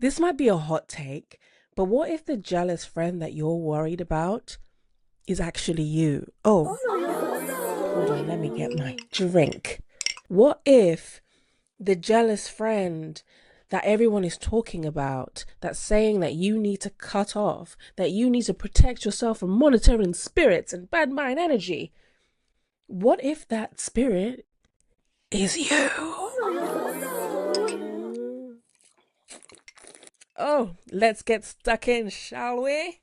This might be a hot take, but what if the jealous friend that you're worried about is actually you? Oh, hold on, let me get my drink. What if the jealous friend that everyone is talking about, that's saying that you need to cut off, that you need to protect yourself from monitoring spirits and bad mind energy? What if that spirit is you? Oh, let's get stuck in, shall we?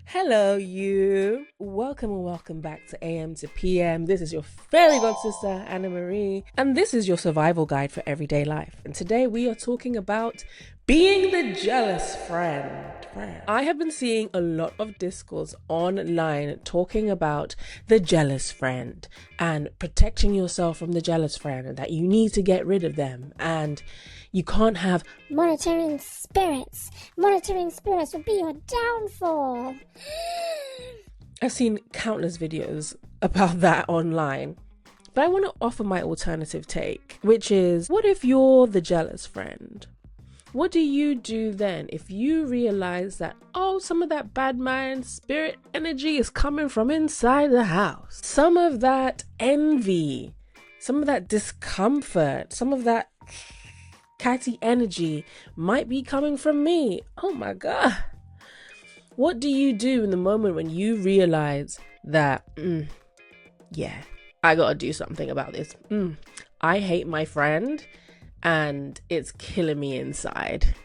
Hello, you. Welcome and welcome back to AM to PM. This is your fairy god sister, Anna Marie, and this is your survival guide for everyday life. And today we are talking about being the jealous friend. I have been seeing a lot of discourse online talking about the jealous friend and protecting yourself from the jealous friend, and that you need to get rid of them, and you can't have monitoring spirits. Monitoring spirits will be your downfall. I've seen countless videos about that online. But I want to offer my alternative take, which is, what if you're the jealous friend? What do you do then if you realize that, some of that bad mind spirit energy is coming from inside the house? Some of that envy, some of that discomfort, some of that catty energy might be coming from me. Oh my God. What do you do in the moment when you realize that, I gotta do something about this? I hate my friend and it's killing me inside.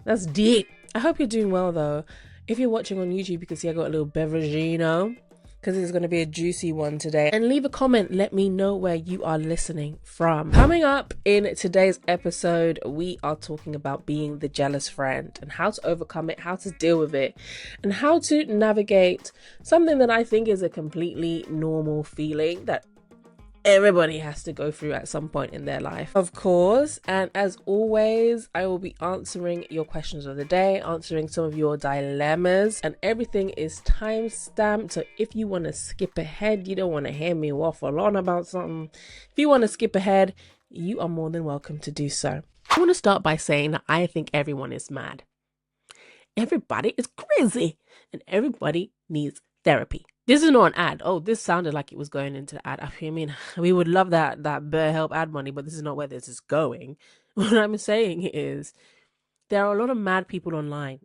That's deep. I hope you're doing well though. If you're watching on YouTube, you can see I got a little beverageino because it's going to be a juicy one today. And leave a comment, let me know where you are listening from. Coming up in today's episode, we are talking about being the jealous friend and how to overcome it, how to deal with it, and how to navigate something that I think is a completely normal feeling that everybody has to go through at some point in their life, of course. And as always, I will be answering your questions of the day, answering some of your dilemmas, and everything is time stamped. So if you want to skip ahead, you don't want to hear me waffle on about something, if you want to skip ahead, you are more than welcome to do so. I want to start by saying that I think everyone is mad. Everybody is crazy and everybody needs therapy. This is not an ad. Oh, this sounded like it was going into the ad. I mean, we would love that BetterHelp ad money, but this is not where this is going. What I'm saying is there are a lot of mad people online.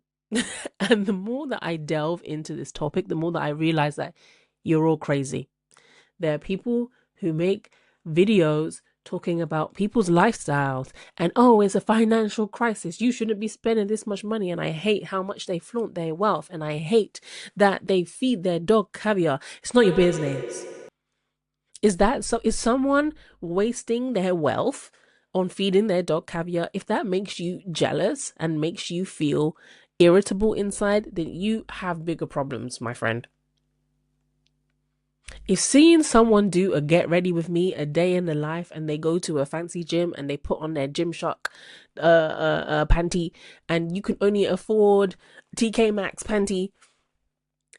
And the more that I delve into this topic, the more that I realize that you're all crazy. There are people who make videos talking about people's lifestyles and, it's a financial crisis, you shouldn't be spending this much money, and I hate how much they flaunt their wealth, and I hate that they feed their dog caviar. It's not your business. Is someone wasting their wealth on feeding their dog caviar? If that makes you jealous and makes you feel irritable inside, then you have bigger problems, my friend. If seeing someone do a get ready with me, a day in the life, and they go to a fancy gym and they put on their Gymshark panty, and you can only afford TK Maxx panty,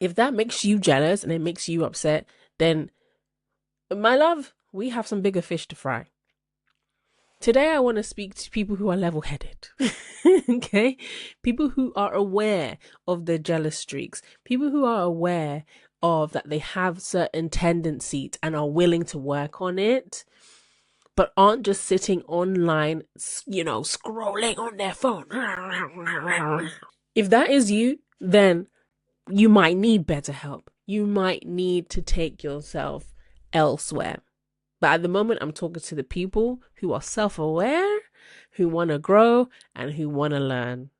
if that makes you jealous and it makes you upset, then my love, we have some bigger fish to fry. Today I want to speak to people who are level-headed, okay? People who are aware of their jealous streaks, people who are aware of that they have certain tendencies and are willing to work on it, but aren't just sitting online, scrolling on their phone. If that is you, then you might need better help. You might need to take yourself elsewhere. But at the moment, I'm talking to the people who are self-aware, who want to grow, and who want to learn.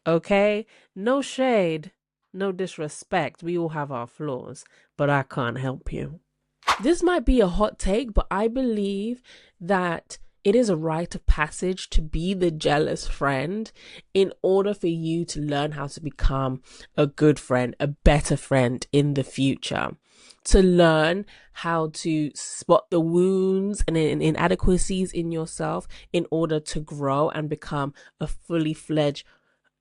Okay? No shade. No disrespect, we all have our flaws, but I can't help you. This might be a hot take, but I believe that it is a rite of passage to be the jealous friend in order for you to learn how to become a good friend, a better friend in the future. To learn how to spot the wounds and inadequacies in yourself in order to grow and become a fully fledged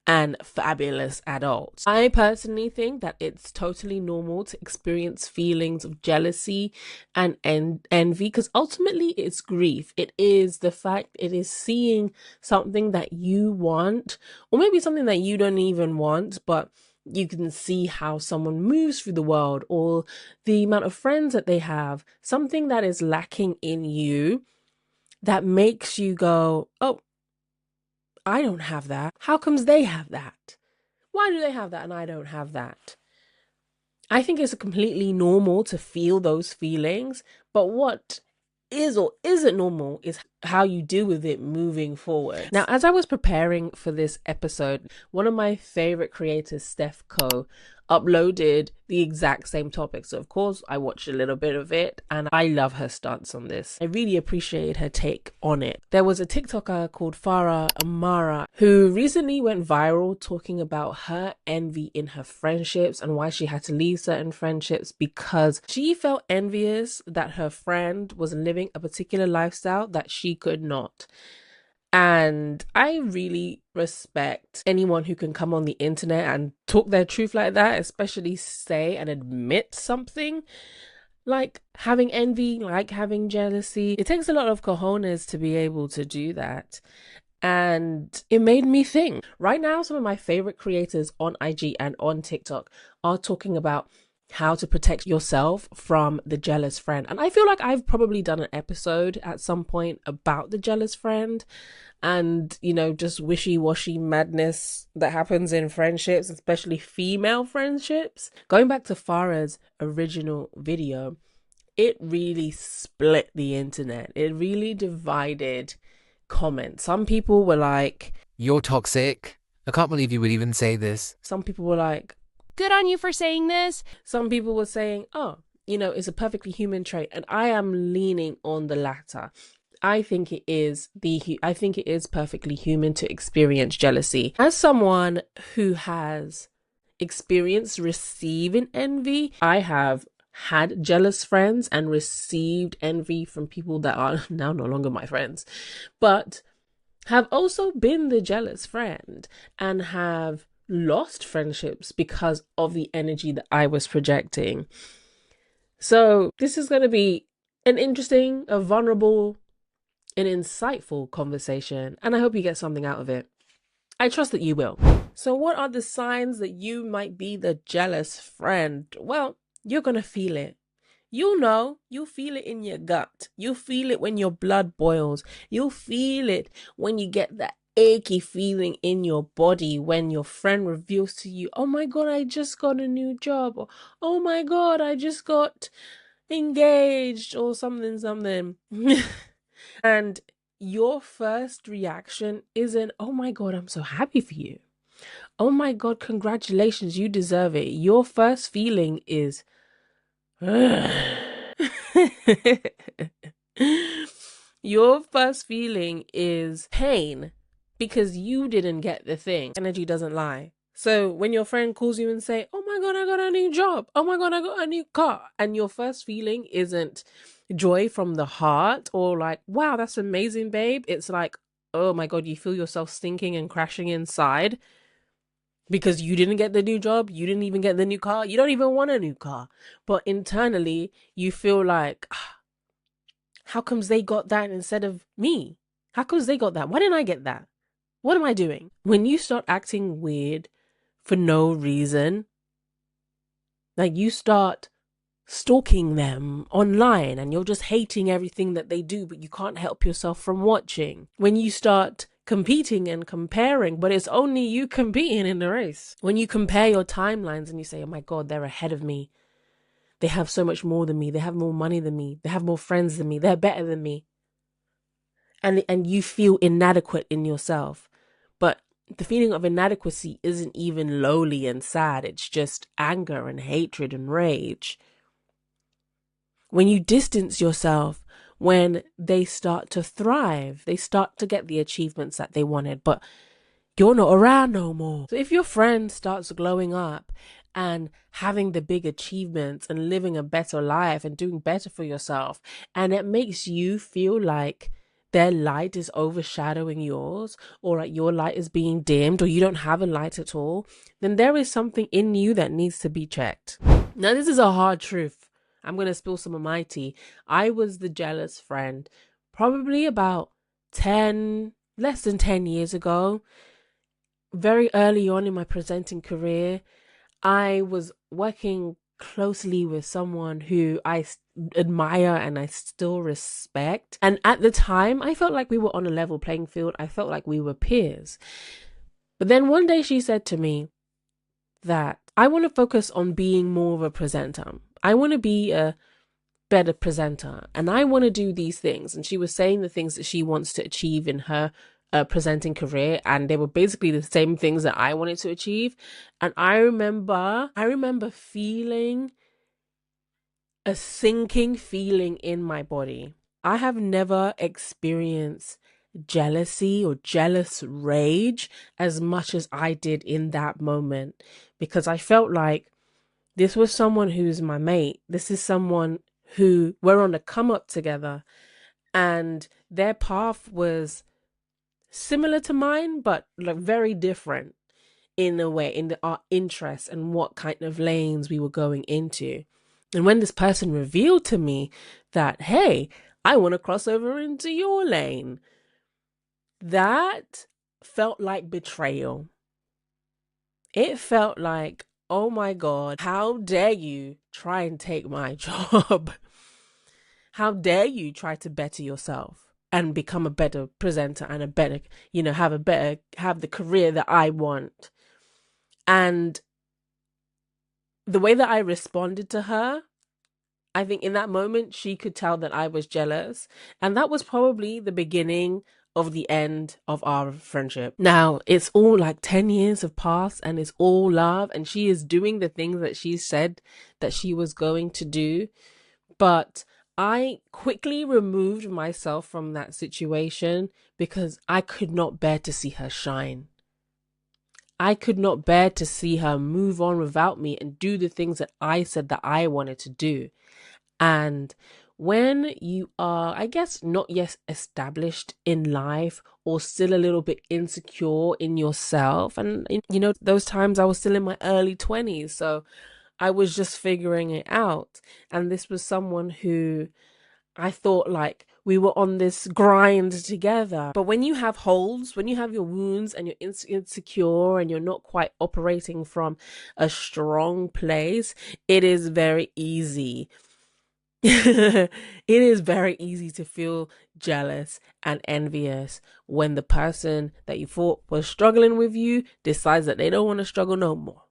and fabulous adults. I personally think that it's totally normal to experience feelings of jealousy and envy, because ultimately it's grief. It is the fact, it is seeing something that you want, or maybe something that you don't even want, but you can see how someone moves through the world, or the amount of friends that they have, something that is lacking in you that makes you go, oh, I don't have that. How comes they have that? Why do they have that and I don't have that? I think it's completely normal to feel those feelings, but what is or isn't normal is how you deal with it moving forward. Now, as I was preparing for this episode, one of my favorite creators, Steph Co, uploaded the exact same topic. So of course I watched a little bit of it and I love her stance on this. I really appreciated her take on it. There was a TikToker called Farah Amara who recently went viral talking about her envy in her friendships and why she had to leave certain friendships because she felt envious that her friend was living a particular lifestyle that she could not. And I really respect anyone who can come on the internet and talk their truth like that, especially say and admit something like having envy, like having jealousy. It takes a lot of cojones to be able to do that. And it made me think. Right now, some of my favorite creators on IG and on TikTok are talking about how to protect yourself from the jealous friend. And I feel like I've probably done an episode at some point about the jealous friend and, you know, just wishy-washy madness that happens in friendships, especially female friendships. Going back to Farah's original video, it really split the internet. It really divided comments. Some people were like, "You're toxic. I can't believe you would even say this." Some people were like, "Good on you for saying this." Some people were saying, oh, you know, it's a perfectly human trait. And I am leaning on the latter. I think it is perfectly human to experience jealousy. As someone who has experienced receiving envy, I have had jealous friends and received envy from people that are now no longer my friends, but have also been the jealous friend and have lost friendships because of the energy that I was projecting. So this is going to be an interesting, a vulnerable, an insightful conversation, and I hope you get something out of it. I trust that you will. So what are the signs that you might be the jealous friend? Well, you're going to feel it. You'll know. You'll feel it in your gut. You'll feel it when your blood boils. You'll feel it when you get that achy feeling in your body when your friend reveals to you, oh my God, I just got a new job, or oh my God, I just got engaged, or something. And your first reaction isn't, oh my God, I'm so happy for you. Oh my God, congratulations, you deserve it. Your first feeling is, your first feeling is pain because you didn't get the thing. Energy doesn't lie. So when your friend calls you and say, oh my God, I got a new job. Oh my God, I got a new car. And your first feeling isn't joy from the heart or like, wow, that's amazing, babe. It's like, oh my God, you feel yourself stinking and crashing inside because you didn't get the new job. You didn't even get the new car. You don't even want a new car. But internally, you feel like, how comes they got that instead of me? How comes they got that? Why didn't I get that? What am I doing? When you start acting weird for no reason, like you start stalking them online and you're just hating everything that they do, but you can't help yourself from watching. When you start competing and comparing, but it's only you competing in the race. When you compare your timelines and you say, oh my God, they're ahead of me. They have so much more than me. They have more money than me. They have more friends than me. They're better than me. And you feel inadequate in yourself. But the feeling of inadequacy isn't even lowly and sad. It's just anger and hatred and rage. When you distance yourself, when they start to thrive, they start to get the achievements that they wanted, but you're not around no more. So if your friend starts glowing up and having the big achievements and living a better life and doing better for yourself, and it makes you feel like their light is overshadowing yours, or like your light is being dimmed, or you don't have a light at all, then there is something in you that needs to be checked. Now, this is a hard truth. I'm going to spill some of my tea. I was the jealous friend probably about less than 10 years ago. Very early on in my presenting career, I was working closely with someone who I admire and I still respect. And at the time, I felt like we were on a level playing field. I felt like we were peers. But then one day she said to me that I want to focus on being more of a presenter. I want to be a better presenter and I want to do these things. And she was saying the things that she wants to achieve in her presenting career, and they were basically the same things that I wanted to achieve. And I remember feeling a sinking feeling in my body. I have never experienced jealousy or jealous rage as much as I did in that moment, because I felt like this was someone who's my mate. This is someone who we're on a come up together, and their path was similar to mine, but like very different in a way, in our interests and what kind of lanes we were going into. And when this person revealed to me that, hey, I want to cross over into your lane, that felt like betrayal. It felt like, oh my God, how dare you try and take my job? How dare you try to better yourself and become a better presenter and a better, have the career that I want. And the way that I responded to her, I think in that moment, she could tell that I was jealous. And that was probably the beginning of the end of our friendship. Now, it's all like 10 years have passed and it's all love. And she is doing the things that she said that she was going to do. But I quickly removed myself from that situation because I could not bear to see her shine. I could not bear to see her move on without me and do the things that I said that I wanted to do. And when you are, I guess, not yet established in life or still a little bit insecure in yourself, and those times I was still in my early 20s, so I was just figuring it out. And this was someone who I thought like we were on this grind together. But when you have holes, when you have your wounds and you're insecure and you're not quite operating from a strong place, it is very easy. It is very easy to feel jealous and envious when the person that you thought was struggling with you decides that they don't want to struggle no more.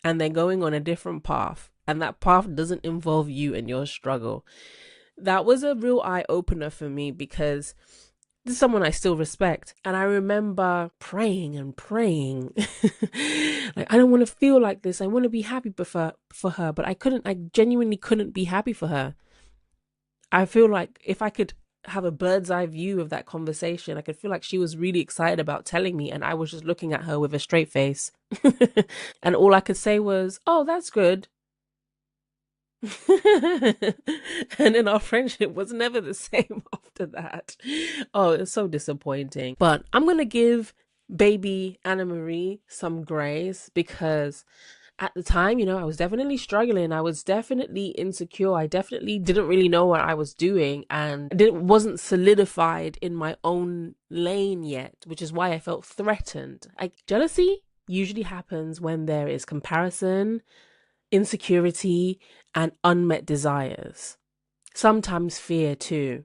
And they're going on a different path. And that path doesn't involve you and your struggle. That was a real eye-opener for me because this is someone I still respect. And I remember praying and praying. Like, I don't want to feel like this. I want to be happy for her. But I genuinely couldn't be happy for her. I feel like if I could have a bird's eye view of that conversation, I could feel like she was really excited about telling me and I was just looking at her with a straight face. And all I could say was, oh, that's good. And then our friendship was never the same after that. Oh, it's so disappointing. But I'm going to give baby Anna Marie some grace because at the time, I was definitely struggling. I was definitely insecure. I definitely didn't really know what I was doing and wasn't solidified in my own lane yet, which is why I felt threatened. Jealousy usually happens when there is comparison, insecurity, and unmet desires. Sometimes fear too.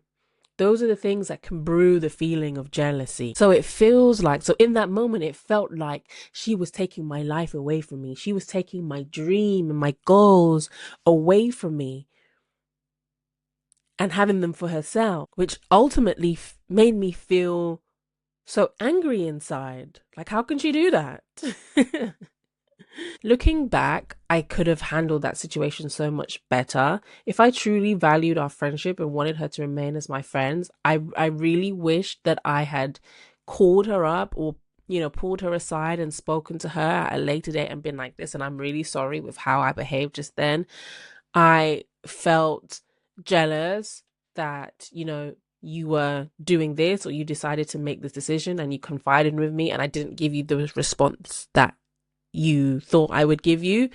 Those are the things that can brew the feeling of jealousy. So in that moment, it felt like she was taking my life away from me. She was taking my dream and my goals away from me and having them for herself, which ultimately made me feel so angry inside. Like, how can she do that? Looking back, I could have handled that situation so much better. If I truly valued our friendship and wanted her to remain as my friends, I really wished that I had called her up or, pulled her aside and spoken to her at a later date and been like, listen, I'm really sorry with how I behaved just then. I felt jealous that, you were doing this, or you decided to make this decision and you confided with me and I didn't give you the response that you thought I would give you.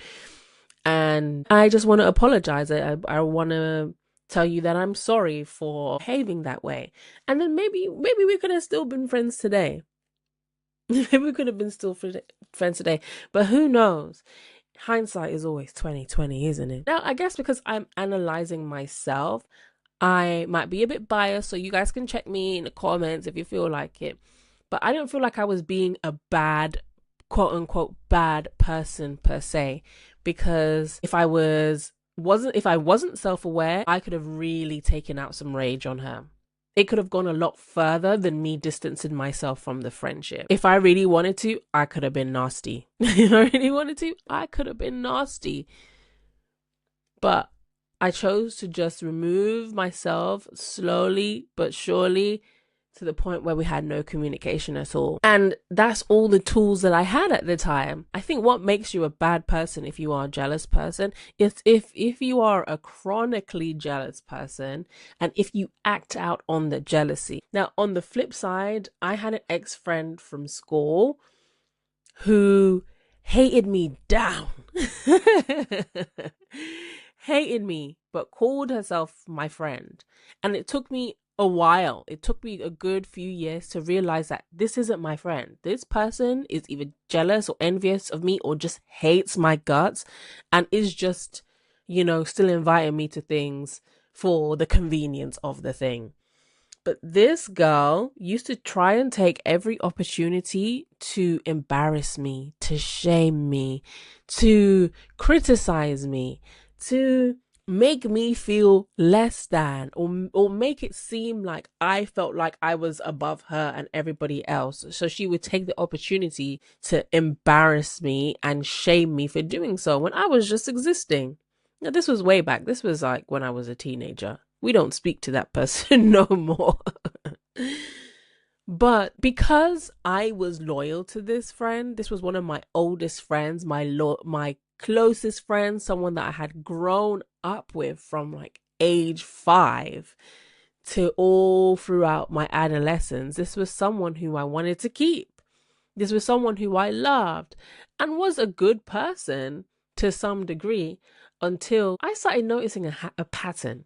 And I just want to apologize. I want to tell you that I'm sorry for behaving that way. And then maybe we could have still been friends today. Maybe we could have been still friends today. But who knows? Hindsight is always 20/20, isn't it? Now, I guess because I'm analyzing myself, I might be a bit biased, so you guys can check me in the comments if you feel like it. But I don't feel like I was being a bad, quote unquote, bad person per se, because if I wasn't self-aware, I could have really taken out some rage on her. It could have gone a lot further than me distancing myself from the friendship. If I really wanted to, I could have been nasty. If I really wanted to, I could have been nasty. But I chose to just remove myself slowly but surely to the point where we had no communication at all. And that's all the tools that I had at the time. I think what makes you a bad person, if you are a jealous person, is if you are a chronically jealous person and if you act out on the jealousy. Now, on the flip side, I had an ex-friend from school who hated me down. Hated me, but called herself my friend. And it took me a while. It took me a good few years to realize that this isn't my friend. This person is either jealous or envious of me or just hates my guts and is just, still inviting me to things for the convenience of the thing. But this girl used to try and take every opportunity to embarrass me, to shame me, to criticize me, to make me feel less than, or make it seem like I felt like I was above her and everybody else. So she would take the opportunity to embarrass me and shame me for doing so when I was just existing. Now, this was way back. This was like when I was a teenager. We don't speak to that person no more. But because I was loyal to this friend, this was one of my oldest friends, my closest friend, someone that I had grown up with from like age 5 to all throughout my adolescence. This was someone who I wanted to keep. This was someone who I loved and was a good person to some degree until I started noticing a pattern.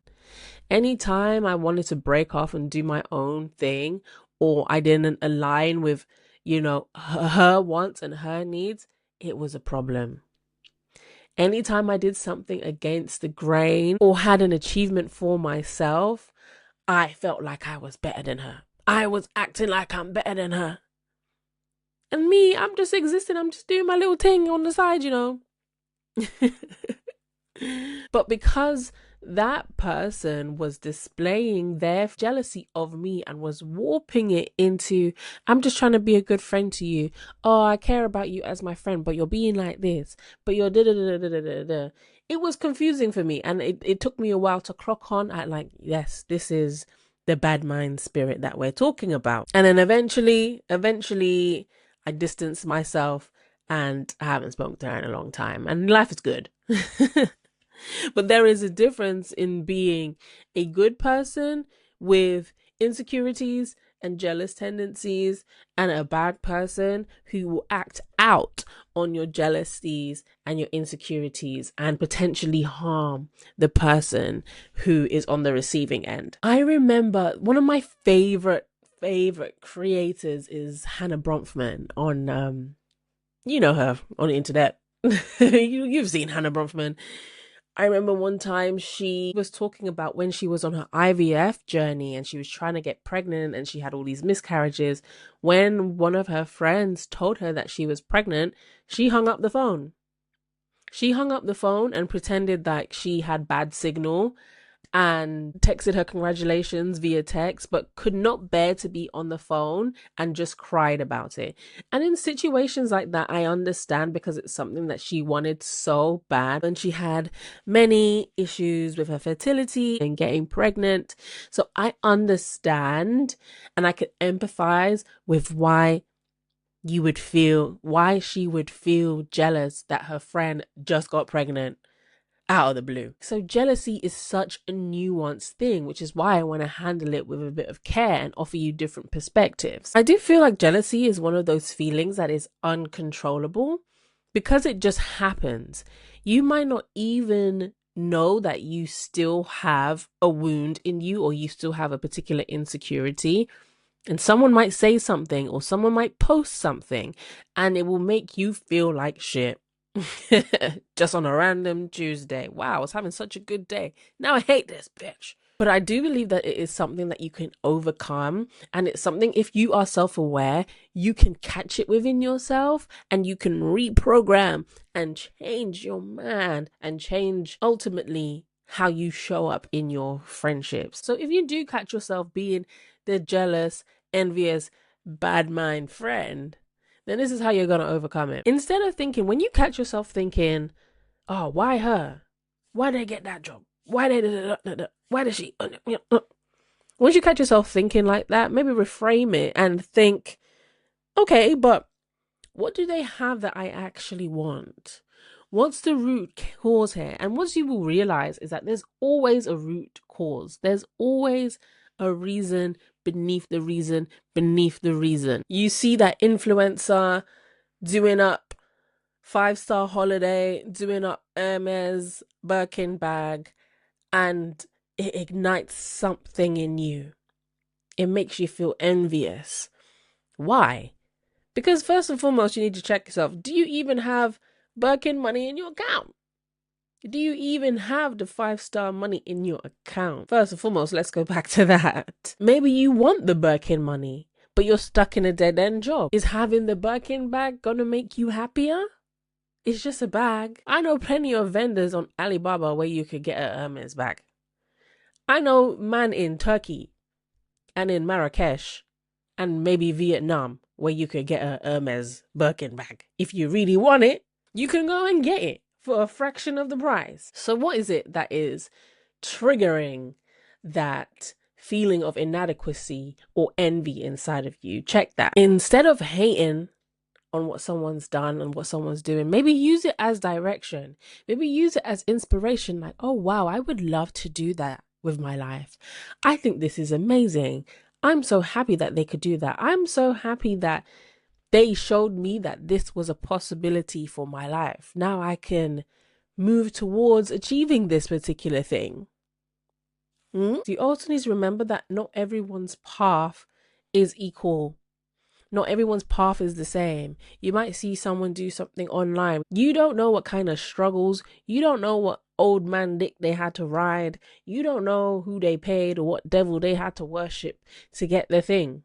Anytime I wanted to break off and do my own thing, or I didn't align with, her wants and her needs, it was a problem. Anytime I did something against the grain or had an achievement for myself, I felt like I was better than her. I was acting like I'm better than her. And me, I'm just existing. I'm just doing my little thing on the side, But because that person was displaying their jealousy of me and was warping it into, I'm just trying to be a good friend to you. Oh, I care about you as my friend, but you're being like this, but you're da da da da da da da. It was confusing for me, and it took me a while to clock on at like, yes, this is the bad mind spirit that we're talking about. And then eventually I distanced myself and I haven't spoken to her in a long time, and life is good. But there is a difference in being a good person with insecurities and jealous tendencies and a bad person who will act out on your jealousies and your insecurities and potentially harm the person who is on the receiving end. I remember one of my favorite creators is Hannah Bronfman on her on the internet. You've seen Hannah Bronfman. I remember one time she was talking about when she was on her IVF journey and she was trying to get pregnant and she had all these miscarriages. When one of her friends told her that she was pregnant, she hung up the phone. She hung up the phone and pretended that she had bad signal and texted her congratulations via text, but could not bear to be on the phone and just cried about it. And in situations like that, I understand because it's something that she wanted so bad, and she had many issues with her fertility and getting pregnant. So I understand and I could empathize with why she would feel jealous that her friend just got pregnant out of the blue. So jealousy is such a nuanced thing, which is why I want to handle it with a bit of care and offer you different perspectives. I do feel like jealousy is one of those feelings that is uncontrollable because it just happens. You might not even know that you still have a wound in you, or you still have a particular insecurity, and someone might say something or someone might post something and it will make you feel like shit. Just on a random Tuesday. Wow, I was having such a good day. Now I hate this bitch. But I do believe that it is something that you can overcome. And it's something, if you are self-aware, you can catch it within yourself and you can reprogram and change your mind and change ultimately how you show up in your friendships. So if you do catch yourself being the jealous, envious, bad mind friend, then this is how you're going to overcome it. Instead of thinking, when you catch yourself thinking, oh, why her? Why did I get that job? Why does she? Once you catch yourself thinking like that, maybe reframe it and think, okay, but what do they have that I actually want? What's the root cause here? And what you will realize is that there's always a root cause. There's always a reason beneath the reason beneath the reason. You see that influencer doing up 5-star holiday, doing up Hermes Birkin bag, and it ignites something in you. It makes you feel envious. Why? Because first and foremost, you need to check yourself. Do you even have Birkin money in your account? Do you even have the 5-star money in your account? First and foremost, let's go back to that. Maybe you want the Birkin money, but you're stuck in a dead-end job. Is having the Birkin bag gonna make you happier? It's just a bag. I know plenty of vendors on Alibaba where you could get a Hermes bag. I know man in Turkey and in Marrakesh and maybe Vietnam where you could get a Hermes Birkin bag. If you really want it, you can go and get it for a fraction of the price. So what is it that is triggering that feeling of inadequacy or envy inside of you? Check that. Instead of hating on what someone's done and what someone's doing, maybe use it as direction. Maybe use it as inspiration. Like, oh wow, I would love to do that with my life. I think this is amazing. I'm so happy that they could do that. I'm so happy that they showed me that this was a possibility for my life. Now I can move towards achieving this particular thing. You also need to remember that not everyone's path is equal. Not everyone's path is the same. You might see someone do something online. You don't know what kind of struggles, you don't know what old man dick they had to ride. You don't know who they paid or what devil they had to worship to get their thing.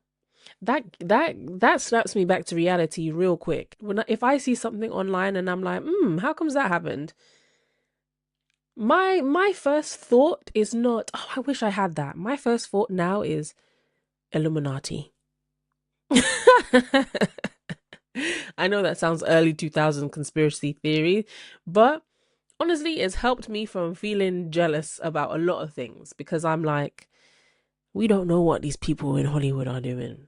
That snaps me back to reality real quick. If I see something online and I'm like, how comes that happened? My first thought is not, oh, I wish I had that. My first thought now is Illuminati. I know that sounds early 2000 conspiracy theory, but honestly, it's helped me from feeling jealous about a lot of things, because I'm like, we don't know what these people in Hollywood are doing.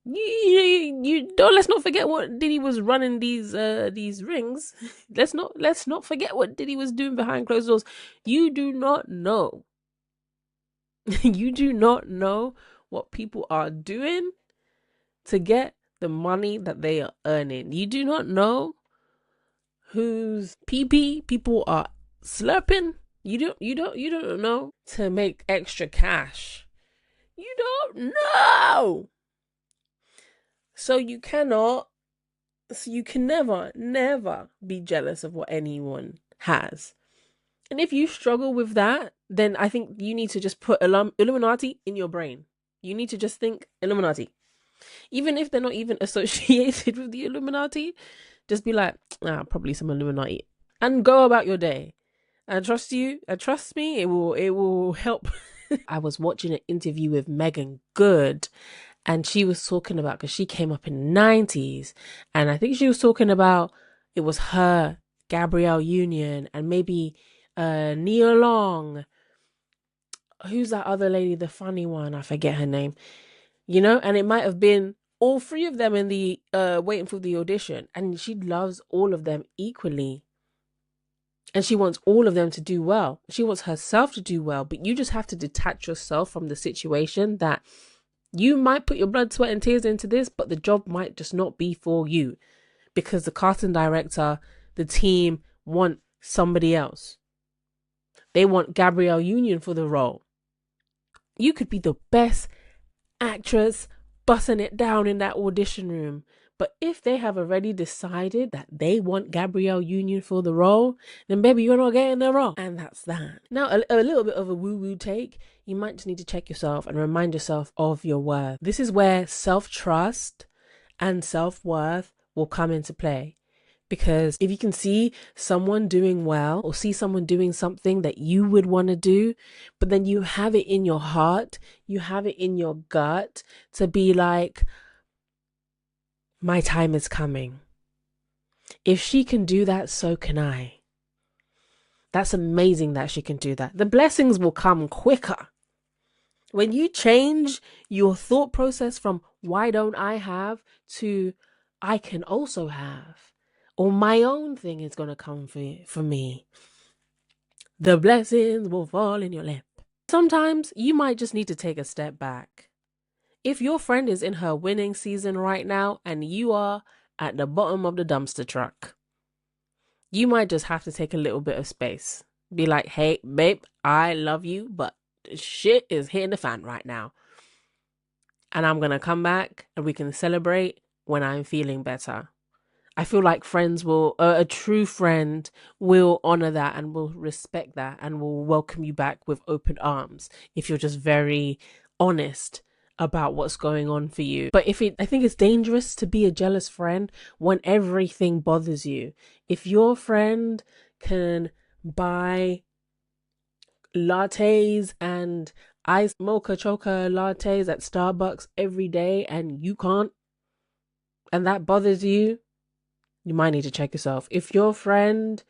You don't. Let's not forget what Diddy was running these rings. Let's not forget what Diddy was doing behind closed doors. You do not know. You do not know what people are doing to get the money that they are earning. You do not know whose PP people are slurping. You don't know to make extra cash. You don't know. So you can never be jealous of what anyone has. And if you struggle with that, then I think you need to just put Illuminati in your brain. You need to just think Illuminati. Even if they're not even associated with the Illuminati, just be like, probably some Illuminati. And go about your day. And trust me, it will help. I was watching an interview with Megan Good, and she was talking about, because she came up in the 90s, and I think she was talking about, it was her, Gabrielle Union, and maybe Nia Long. Who's that other lady, the funny one? I forget her name. And it might have been all three of them in the waiting for the audition, and she loves all of them equally. And she wants all of them to do well. She wants herself to do well, but you just have to detach yourself from the situation that you might put your blood, sweat, and tears into this, but the job might just not be for you because the casting director, the team want somebody else. They want Gabrielle Union for the role. You could be the best actress busting it down in that audition room. But if they have already decided that they want Gabrielle Union for the role, then baby, you're not getting the role. And that's that. Now, a little bit of a woo-woo take. You might just need to check yourself and remind yourself of your worth. This is where self-trust and self-worth will come into play. Because if you can see someone doing well or see someone doing something that you would want to do, but then you have it in your heart, you have it in your gut to be like, my time is coming. If she can do that, so can I. That's amazing that she can do that. The blessings will come quicker. When you change your thought process from why don't I have to I can also have, or my own thing is going to come for me, the blessings will fall in your lap. Sometimes you might just need to take a step back. If your friend is in her winning season right now and you are at the bottom of the dumpster truck, you might just have to take a little bit of space. Be like, hey, babe, I love you, but shit is hitting the fan right now. And I'm going to come back and we can celebrate when I'm feeling better. I feel like friends will, a true friend will honor that and will respect that and will welcome you back with open arms if you're just very honest about what's going on for you. But I think it's dangerous to be a jealous friend when everything bothers you. If your friend can buy lattes and iced mocha choca lattes at Starbucks every day and you can't, and that bothers you, you might need to check yourself. If your friend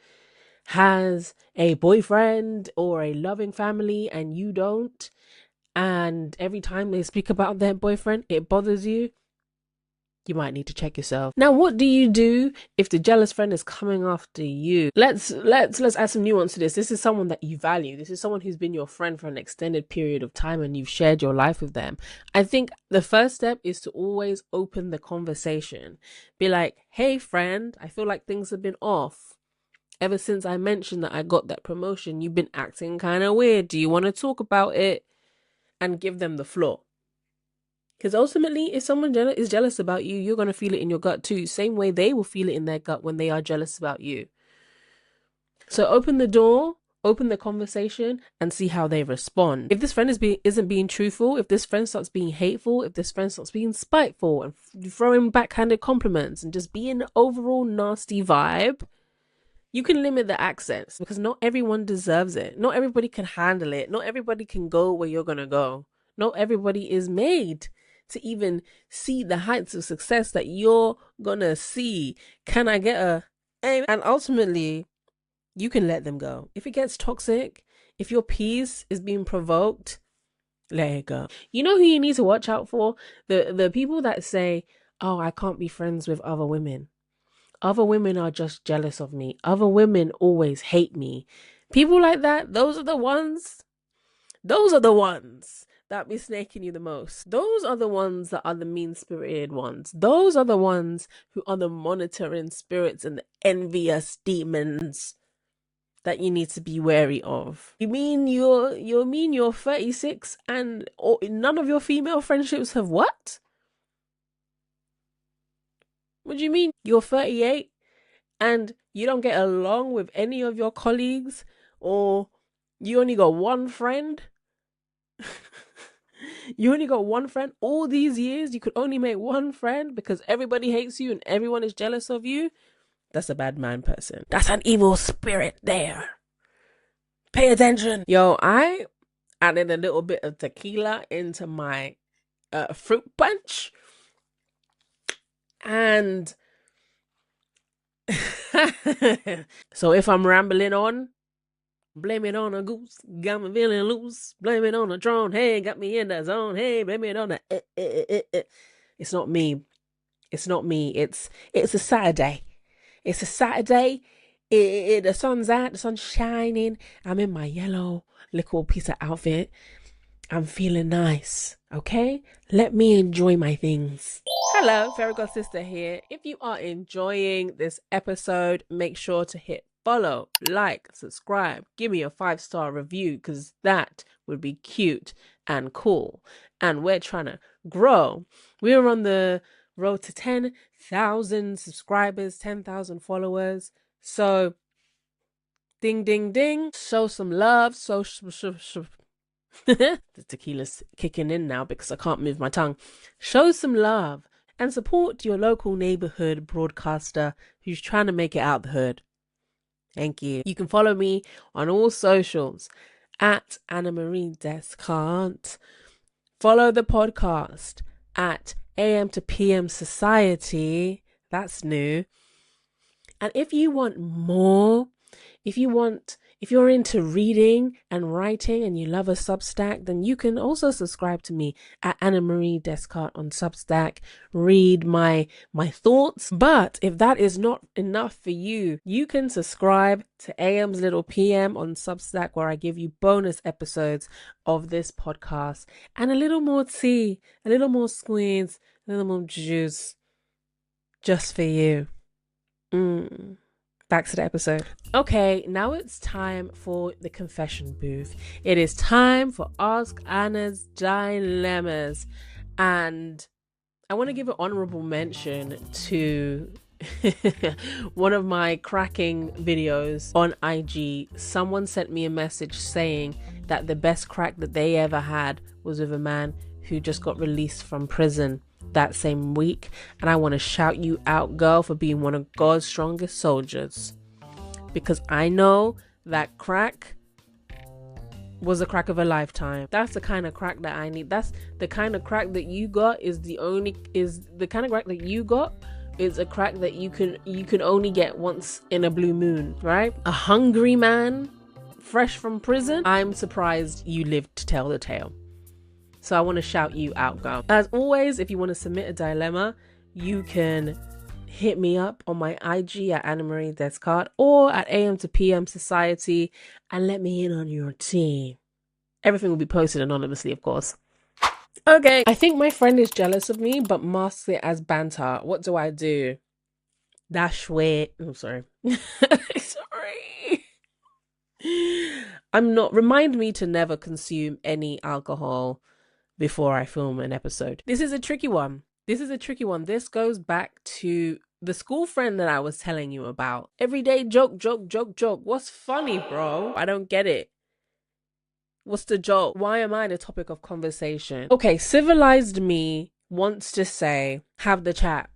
has a boyfriend or a loving family and you don't, and every time they speak about their boyfriend, it bothers you, you might need to check yourself. Now, what do you do if the jealous friend is coming after you? Let's add some nuance to this. This is someone that you value. This is someone who's been your friend for an extended period of time and you've shared your life with them. I think the first step is to always open the conversation. Be like, hey friend, I feel like things have been off. Ever since I mentioned that I got that promotion, you've been acting kind of weird. Do you want to talk about it? And give them the floor. Because ultimately, if someone is jealous about you, you're going to feel it in your gut too. Same way they will feel it in their gut when they are jealous about you. So open the door, open the conversation, and see how they respond. If this friend isn't being truthful, if this friend starts being hateful, if this friend starts being spiteful and throwing backhanded compliments and just being an overall nasty vibe, you can limit the access because not everyone deserves it. Not everybody can handle it. Not everybody can go where you're going to go. Not everybody is made to even see the heights of success that you're going to see. Can I get a... And ultimately, you can let them go. If it gets toxic, if your peace is being provoked, let it go. You know who you need to watch out for? The people that say, oh, I can't be friends with other women. Other women are just jealous of me. Other women always hate me. People like that, those are the ones that be snaking you the most. Those are the ones that are the mean-spirited ones. Those are the ones who are the monitoring spirits and the envious demons that you need to be wary of. You mean you're 36 and none of your female friendships have what? What do you mean? You're 38 and you don't get along with any of your colleagues, or you only got one friend? You only got one friend all these years? You could only make one friend because everybody hates you and everyone is jealous of you? That's a bad man person. That's an evil spirit there. Pay attention. Yo, I added a little bit of tequila into my fruit punch. And so if I'm rambling on, blame it on a goose, got me feeling loose. Blame it on a drone, hey, got me in the zone. Hey, blame it on a It's not me. It's not me. It's a Saturday. It's a Saturday The sun's out, the sun's shining. I'm in my yellow little piece of outfit. I'm feeling nice, okay? Let me enjoy my things. Hello, Fairy God Sister here. If you are enjoying this episode, make sure to hit follow, like, subscribe, give me a 5-star review because that would be cute and cool. And we're trying to grow. We're on the road to 10,000 subscribers, 10,000 followers. So, ding, ding, ding. Show some love. The tequila's kicking in now because I can't move my tongue. Show some love and support your local neighborhood broadcaster who's trying to make it out the hood. Thank you. You can follow me on all socials at Anna Marie Descartes. Follow the podcast at AM to PM Society. That's new. And if you want more, if you're into reading and writing and you love a Substack, then you can also subscribe to me at Anna Marie Descartes on Substack. Read my thoughts. But if that is not enough for you, you can subscribe to AM's Little PM on Substack, where I give you bonus episodes of this podcast and a little more tea, a little more squeeze, a little more juice just for you. Back to the episode. Okay, now it's time for the confession booth. It is time for Ask Anna's Dilemmas. And I want to give an honorable mention to one of my cracking videos on IG. Someone sent me a message saying that the best crack that they ever had was with a man who just got released from prison that same week. And I want to shout you out, girl, for being one of God's strongest soldiers, because I know that crack was the crack of a lifetime. That's the kind of crack that I need. That's the kind of crack that you got is a crack that you can only get once in a blue moon, right? A hungry man fresh from prison. I'm surprised you lived to tell the tale. So I want to shout you out, girl. As always, if you want to submit a dilemma, you can hit me up on my IG at Anna Marie Descartes or at AM to PM Society and let me in on your team. Everything will be posted anonymously, of course. Okay. I think my friend is jealous of me, but masks it as banter. What do I do? Dash way. Oh, sorry. Sorry. Remind me to never consume any alcohol before I film an episode. This is a tricky one. This goes back to the school friend that I was telling you about. Everyday joke. What's funny, bro? I don't get it. What's the joke? Why am I the topic of conversation? Okay, civilized me wants to say, have the chat.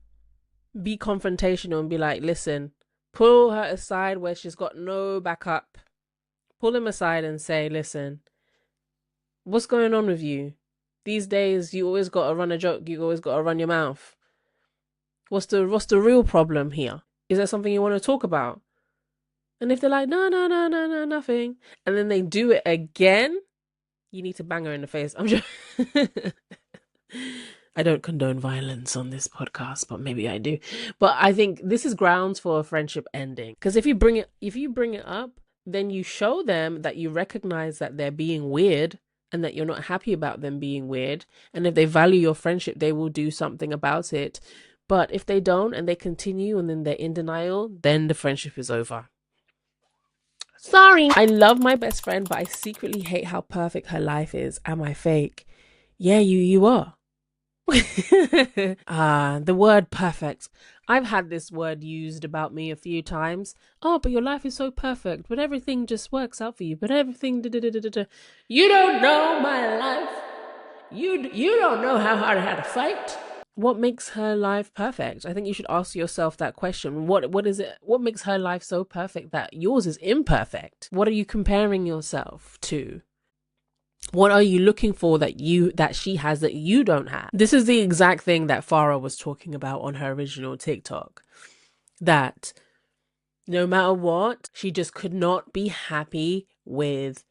Be confrontational and be like, listen, pull her aside where she's got no backup. Pull him aside and say, listen, what's going on with you? These days, you always got to run a joke. You always got to run your mouth. What's the real problem here? Is there something you want to talk about? And if they're like, no, nothing, and then they do it again, you need to bang her in the face. I'm just... I don't condone violence on this podcast, but maybe I do. But I think this is grounds for a friendship ending. Because if you bring it up, then you show them that you recognize that they're being weird and that you're not happy about them being weird. And if they value your friendship, they will do something about it. But if they don't and they continue and then they're in denial, then the friendship is over. Sorry. I love my best friend, but I secretly hate how perfect her life is. Am I fake? Yeah, you are. The word perfect. I've had this word used about me a few times. Oh, but your life is so perfect, but everything just works out for you. But everything You don't know my life. You don't know how hard I had to fight. What makes her life perfect? I think you should ask yourself that question. What is it? What makes her life so perfect that yours is imperfect? What are you comparing yourself to? What are you looking for that she has that you don't have? This is the exact thing that Farah was talking about on her original TikTok. That no matter what, she just could not be happy with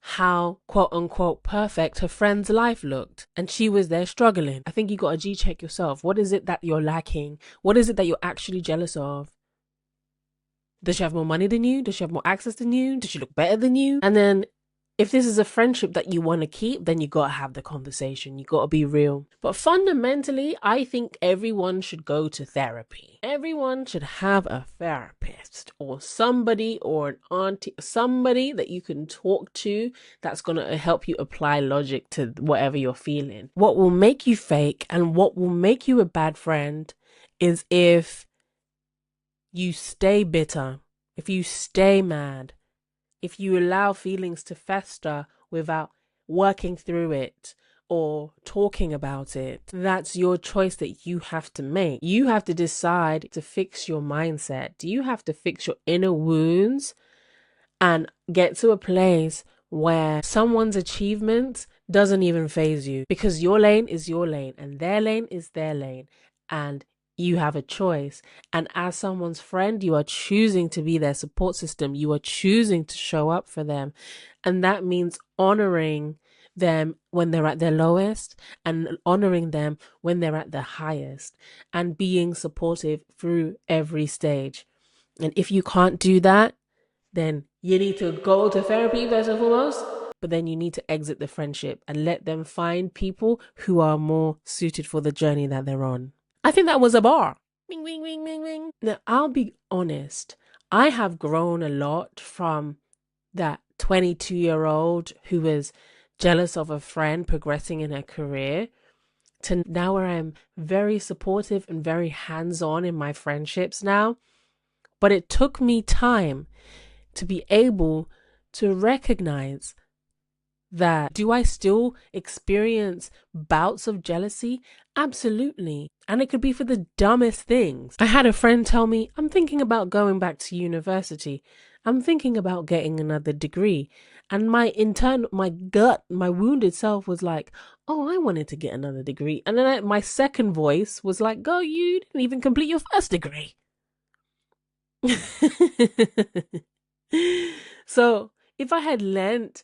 how quote unquote perfect her friend's life looked. And she was there struggling. I think you got to G-check yourself. What is it that you're lacking? What is it that you're actually jealous of? Does she have more money than you? Does she have more access than you? Does she look better than you? And then if this is a friendship that you want to keep, then you got to have the conversation. You got to be real. But fundamentally, I think everyone should go to therapy. Everyone should have a therapist or somebody or an auntie, somebody that you can talk to that's going to help you apply logic to whatever you're feeling. What will make you fake and what will make you a bad friend is if you stay bitter, if you stay mad, if you allow feelings to fester without working through it or talking about it. That's your choice that you have to make. You have to decide to fix your mindset. You have to fix your inner wounds and get to a place where someone's achievements doesn't even faze you, because your lane is your lane and their lane is their lane, and you have a choice. And as someone's friend, you are choosing to be their support system. You are choosing to show up for them. And that means honoring them when they're at their lowest and honoring them when they're at their highest, and being supportive through every stage. And if you can't do that, then you need to go to therapy first and foremost, but then you need to exit the friendship and let them find people who are more suited for the journey that they're on. I think that was a bar. Bing, bing, bing, bing, bing. Now, I'll be honest. I have grown a lot from that 22-year-old who was jealous of a friend progressing in her career to now where I'm very supportive and very hands-on in my friendships now. But it took me time to be able to recognize that. Do I still experience bouts of jealousy? Absolutely. And it could be for the dumbest things. I had a friend tell me, I'm thinking about going back to university. I'm thinking about getting another degree. And my gut, my wounded self was like, oh, I wanted to get another degree. And then my second voice was like, go, you didn't even complete your first degree. So if I leaned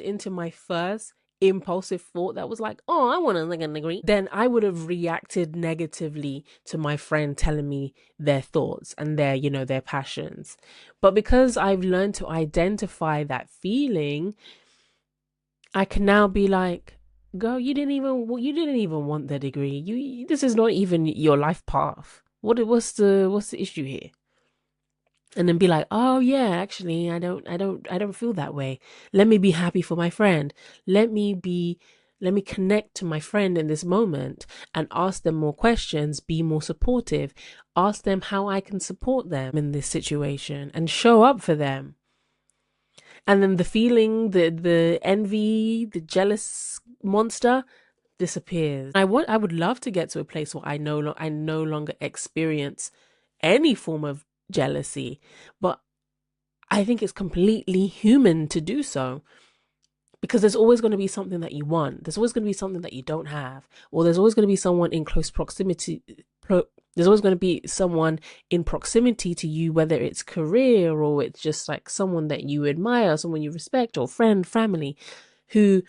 into my first impulsive thought that was like, oh, I want to degree, then I would have reacted negatively to my friend telling me their thoughts and their passions. But because I've learned to identify that feeling, I can now be like, girl, you didn't even want the degree. This is not even your life path. What's the issue here? And then be like, oh yeah, actually, I don't feel that way. Let me be happy for my friend. Let me connect to my friend in this moment and ask them more questions, be more supportive, ask them how I can support them in this situation and show up for them. And then the feeling, the envy, the jealous monster disappears. I would love to get to a place where I no longer experience any form of jealousy, but I think it's completely human to do so, because there's always going to be something that you want, there's always going to be something that you don't have, or there's always going to be someone in close proximity, there's always going to be someone in proximity to you, whether it's career or it's just like someone that you admire, someone you respect, or friend, family, who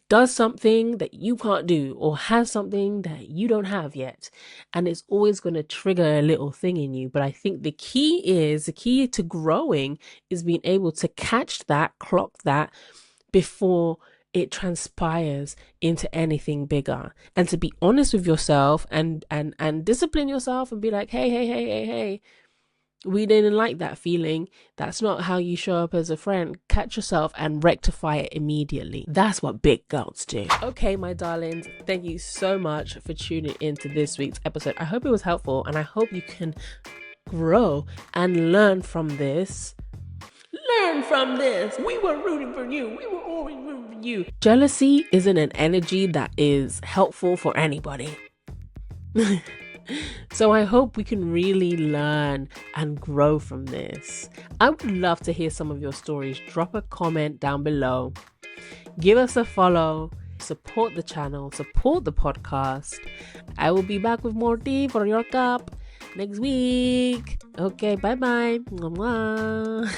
does something that you can't do or has something that you don't have yet. And it's always going to trigger a little thing in you. But I think the key to growing is being able to catch that, clock that before it transpires into anything bigger, and to be honest with yourself and discipline yourself and be like, hey, we didn't like that feeling. That's not how you show up as a friend. Catch yourself and rectify it immediately. That's what big girls do. Okay, my darlings, thank you so much for tuning into this week's episode. I hope it was helpful, and I hope you can grow and learn from this. Learn from this. We were rooting for you. We were always rooting for you. Jealousy isn't an energy that is helpful for anybody. So I hope we can really learn and grow from this. I would love to hear some of your stories. Drop a comment down below. Give us a follow. Support the channel. Support the podcast. I will be back with more tea for your cup next week. Okay, bye-bye. Mwah.